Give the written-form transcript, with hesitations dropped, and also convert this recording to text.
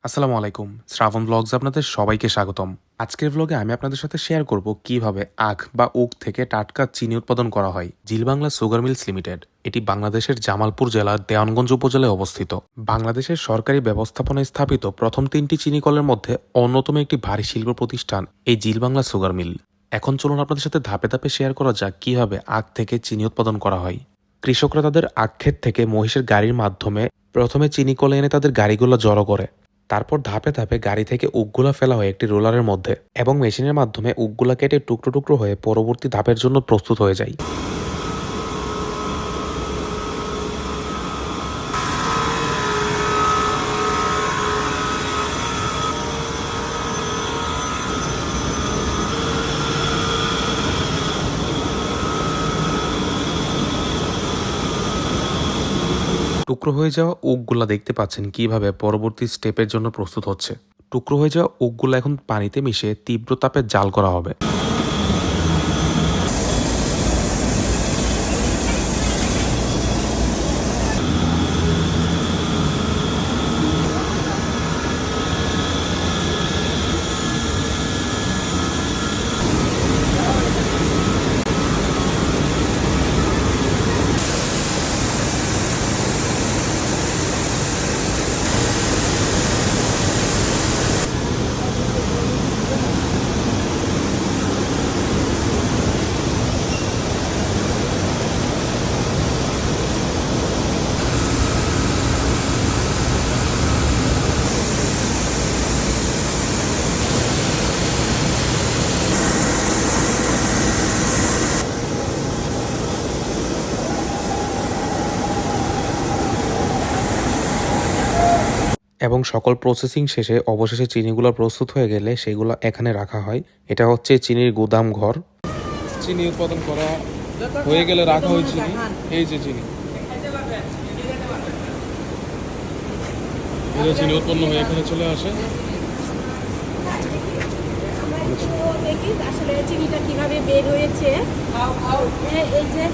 আসসালামু আলাইকুম। শ্রাবণ ব্লগস আপনাদের সবাইকে স্বাগতম। আজকের ব্লগে আমি আপনাদের সাথে শেয়ার করব কিভাবে আখ বা উখ থেকে টাটকা চিনি উৎপাদন করা হয়। জিলবাংলা সুগার মিলস লিমিটেড এটি বাংলাদেশের জামালপুর জেলার দেওয়ানগঞ্জ উপজেলায় অবস্থিত। বাংলাদেশের সরকারি ব্যবস্থাপনায় স্থাপিত প্রথম 3টি চিনি কলের মধ্যে অন্যতম একটি ভারী শিল্প প্রতিষ্ঠান এই জিলবাংলা সুগার মিল। এখন চলুন আপনাদের সাথে ধাপে ধাপে শেয়ার করা যাক কিভাবে আখ থেকে চিনি উৎপাদন করা হয়। কৃষকরা তাদের আখ ক্ষেত থেকে মহিষের গাড়ির মাধ্যমে প্রথমে চিনি কলে এনে তাদের গাড়িগুলো জড়ো করে। তারপর ধাপে ধাপে গাড়ি থেকে উকগুলা ফেলা হয় একটি রোলারের মধ্যে এবং মেশিনের মাধ্যমে উকগুলা কেটে টুকরো টুকরো হয়ে পরবর্তী ধাপের জন্য প্রস্তুত হয়ে যায়। টুকরো হয়ে যাওয়া উকগুলা দেখতে পাচ্ছেন কিভাবে পরবর্তী স্টেপের জন্য প্রস্তুত হচ্ছে। টুকরো হয়ে যাওয়া উকগুলা এখন পানিতে মিশিয়ে তীব্র তাপে জাল করা হবে। এবং সকল প্রসেসিং শেষে অবশেষে চিনিগুলো প্রস্তুত হয়ে গেলে সেগুলো এখানে রাখা হয়। এটা হচ্ছে চিনির গুদাম ঘর। চিনি উৎপাদন করা হয়ে গেলে রাখা হয় চিনি। এই যে চিনি, এই যে চিনি উৎপন্ন হয়ে এখানে চলে আসে। দেখি আসলে চিনিটা কিভাবে বের হয়েছে। এই যে